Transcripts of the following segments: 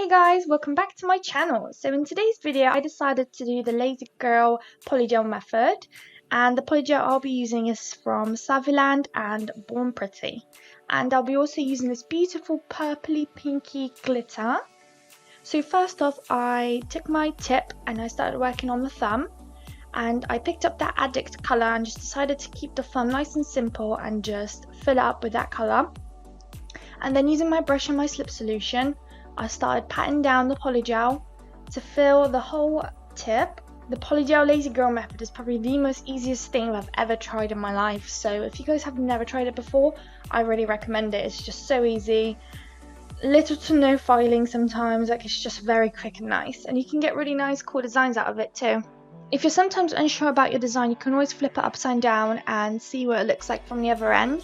Hey guys, welcome back to my channel. So in today's video I decided to do the Lazy Girl Polygel method, and the polygel I'll be using is from Saviland and Born Pretty, and I'll be also using this beautiful purpley pinky glitter. So first off, I took my tip and I started working on the thumb, and I picked up that Addict colour and just decided to keep the thumb nice and simple and just fill it up with that colour. And then using my brush and my slip solution, I started patting down the polygel to fill the whole tip. The polygel Lazy Girl method is probably the most easiest thing I've ever tried in my life, so if you guys have never tried it before, I really recommend it. It's just so easy, little to no filing sometimes, like it's just very quick and nice, and you can get really nice cool designs out of it too. If you're sometimes unsure about your design, you can always flip it upside down and see what it looks like from the other end.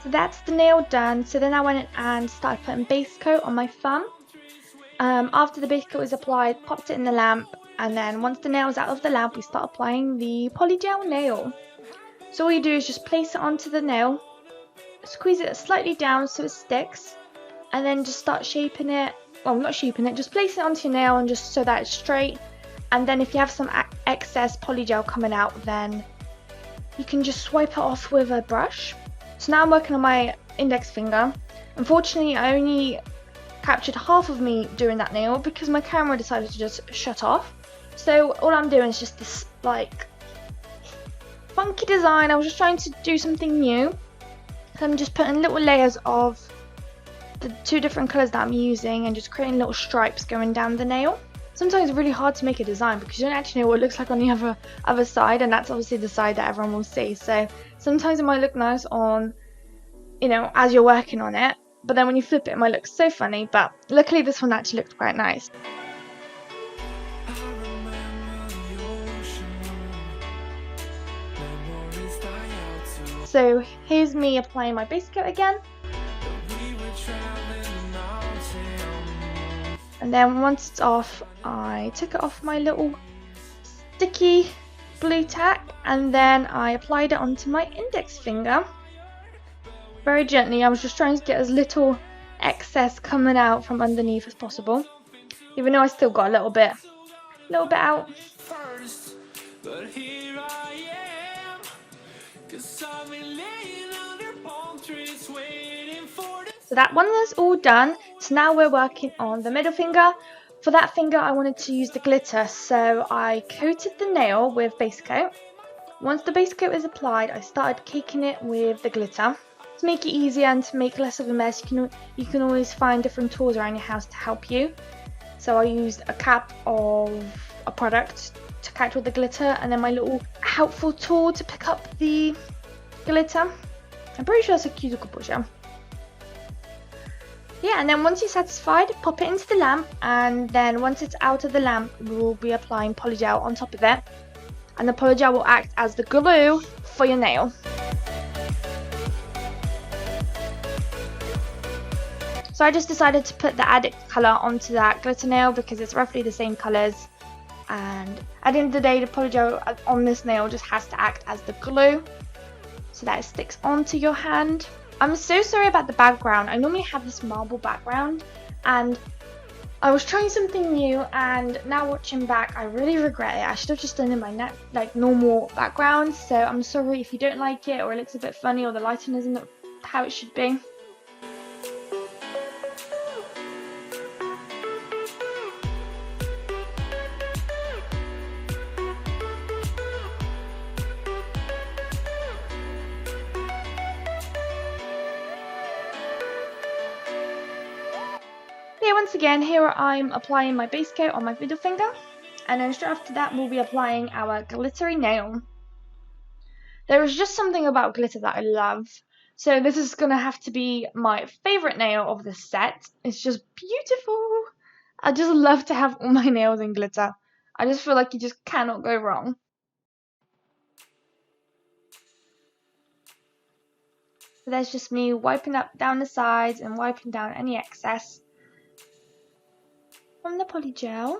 So that's the nail done. So then I went and started putting base coat on my thumb. After the base coat was applied, popped it in the lamp, and then once the nail was out of the lamp, we start applying the polygel nail. So all you do is just place it onto the nail, squeeze it slightly down so it sticks, and then just start shaping it. Well, not shaping it, just place it onto your nail and just so that it's straight. And then if you have some excess polygel coming out, then you can just swipe it off with a brush. So now I'm working on my index finger. Unfortunately, I only captured half of me doing that nail because my camera decided to just shut off. So all I'm doing is just this like funky design. I was just trying to do something new. So I'm just putting little layers of the two different colours that I'm using and just creating little stripes going down the nail. Sometimes it's really hard to make a design because you don't actually know what it looks like on the other side, and that's obviously the side that everyone will see. So sometimes it might look nice on, you know, as you're working on it, but then when you flip it, it might look so funny. But luckily this one actually looked quite nice. So here's me applying my base coat again. And then once it's off, I took it off my little sticky blue tack, and then I applied it onto my index finger. Very gently. I was just trying to get as little excess coming out from underneath as possible, even though I still got a little bit out. But here I am, 'cause I've been laying under palm trees waiting for the... So that one is all done. So now we're working on the middle finger. For that finger I wanted to use the glitter, so I coated the nail with base coat. Once the base coat is applied, I started caking it with the glitter. To make it easier and to make less of a mess, you can always find different tools around your house to help you. So I used a cap of a product to catch all the glitter, and then my little helpful tool to pick up the glitter. I'm pretty sure it's a cuticle pusher. Yeah, and then once you're satisfied, pop it into the lamp, and then once it's out of the lamp, we'll be applying polygel on top of it, and the polygel will act as the glue for your nail. So I just decided to put the Addict colour onto that glitter nail because it's roughly the same colours, and at the end of the day, the polygel on this nail just has to act as the glue so that it sticks onto your hand. I'm so sorry about the background. I normally have this marble background, and I was trying something new, and now watching back I really regret it. I should have just done it in my normal background, so I'm sorry if you don't like it or it looks a bit funny or the lighting isn't how it should be. Yeah, once again, here I'm applying my base coat on my middle finger, and then straight after that we'll be applying our glittery nail. There is just something about glitter that I love, so this is going to have to be my favourite nail of the set. It's just beautiful. I just love to have all my nails in glitter. I just feel like you just cannot go wrong. So there's just me wiping up down the sides and wiping down any excess from the Polygel.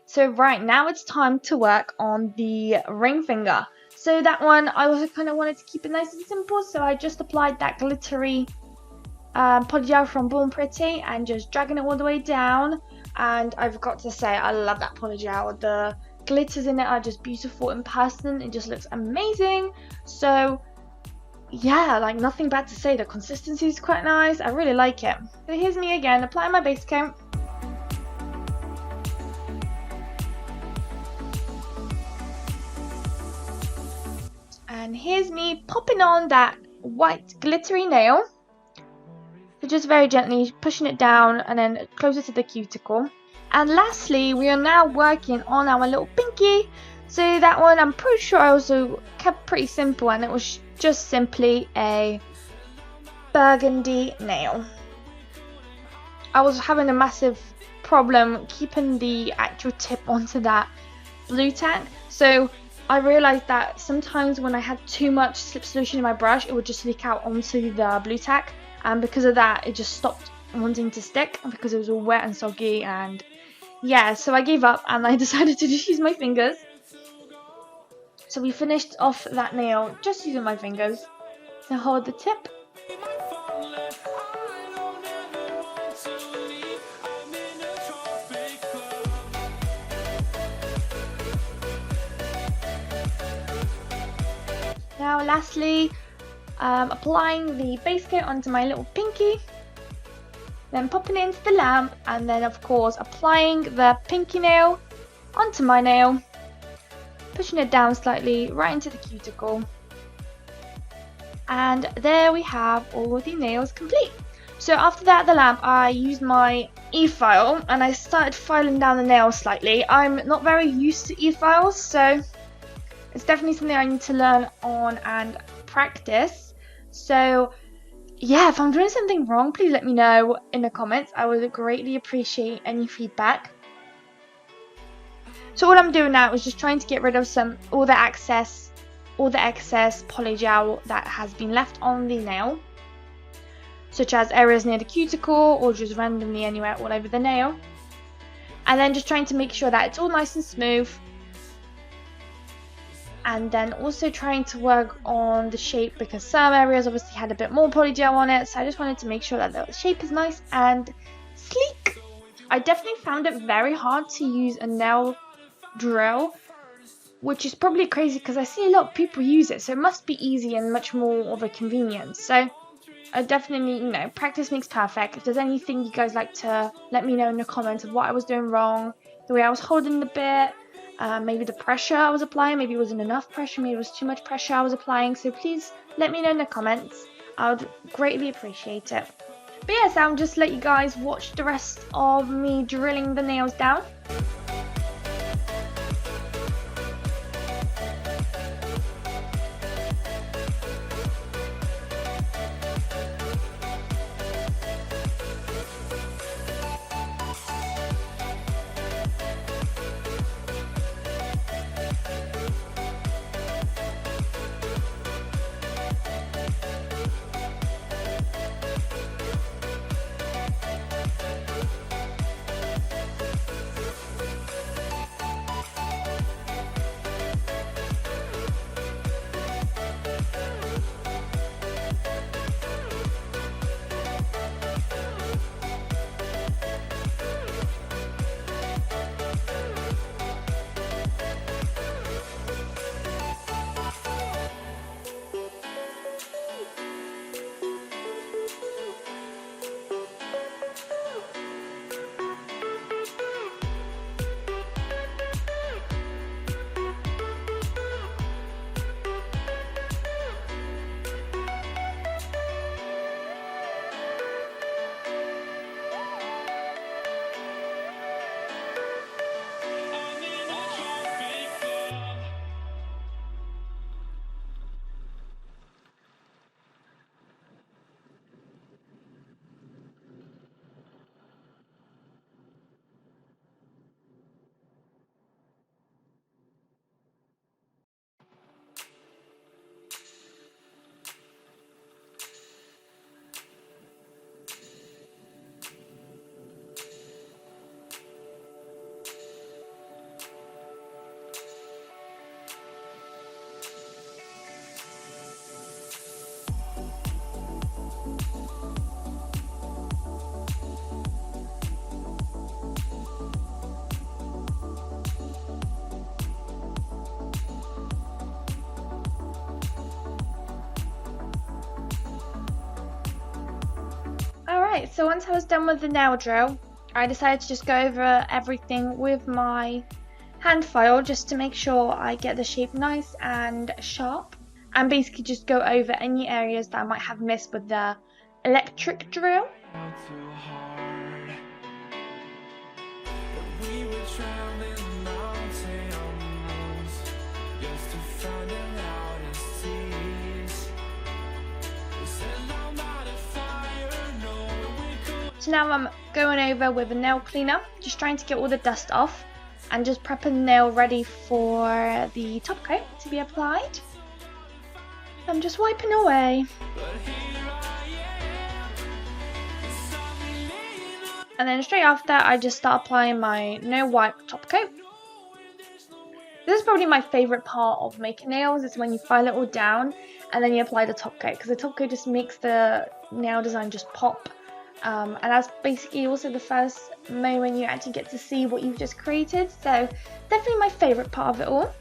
So right now it's time to work on the ring finger. So that one I also kind of wanted to keep it nice and simple, so I just applied that glittery Polygel from Born Pretty and just dragging it all the way down. And I've got to say, I love that Polygel. The glitters in it are just beautiful in person. It just looks amazing. So yeah, like nothing bad to say. The consistency is quite nice. I really like it. So here's me again applying my base coat. And here's me popping on that white glittery nail. So just very gently pushing it down and then closer to the cuticle. And lastly, we are now working on our little pinky. So that one I'm pretty sure I also kept pretty simple, and it was just simply a burgundy nail. I was having a massive problem keeping the actual tip onto that blue tack. So I realized that sometimes when I had too much slip solution in my brush, it would just leak out onto the blue tack. And because of that, it just stopped wanting to stick because it was all wet and soggy. And yeah, so I gave up and I decided to just use my fingers. So we finished off that nail just using my fingers to hold the tip. Now lastly, applying the base coat onto my little pinky, then popping it into the lamp, and then of course applying the pinky nail onto my nail, pushing it down slightly right into the cuticle. And there we have all the nails complete. So after that, the lamp, I used my e-file and I started filing down the nails slightly. I'm not very used to e-files, so it's definitely something I need to learn on and practice. So yeah, if I'm doing something wrong, please let me know in the comments. I would greatly appreciate any feedback. So what I'm doing now is just trying to get rid of all the excess Polygel that has been left on the nail, such as areas near the cuticle or just randomly anywhere all over the nail. And then just trying to make sure that it's all nice and smooth. And then also trying to work on the shape, because some areas obviously had a bit more Polygel on it, so I just wanted to make sure that the shape is nice and sleek. I definitely found it very hard to use a nail drill, which is probably crazy because I see a lot of people use it, so it must be easy and much more of a convenience. So I definitely, practice makes perfect. If there's anything you guys like to let me know in the comments of what I was doing wrong, the way I was holding the bit, maybe the pressure I was applying, maybe it wasn't enough pressure, maybe it was too much pressure I was applying. So please let me know in the comments. I would greatly appreciate it. But yes, I'll just let you guys watch the rest of me drilling the nails down. Alright, so once I was done with the nail drill, I decided to just go over everything with my hand file just to make sure I get the shape nice and sharp, and basically just go over any areas that I might have missed with the electric drill. So now I'm going over with a nail cleaner, just trying to get all the dust off and just prepping the nail ready for the top coat to be applied. I'm just wiping away. And then straight after, I just start applying my no wipe top coat. This is probably my favourite part of making nails, is when you file it all down and then you apply the top coat, because the top coat just makes the nail design just pop. And that's basically also the first moment you actually get to see what you've just created, so definitely my favourite part of it all.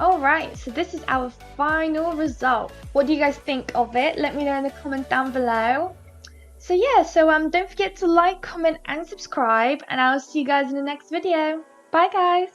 Alright, so this is our final result. What do you guys think of it? Let me know in the comments down below. So yeah, don't forget to like, comment and subscribe, and I'll see you guys in the next video. Bye guys!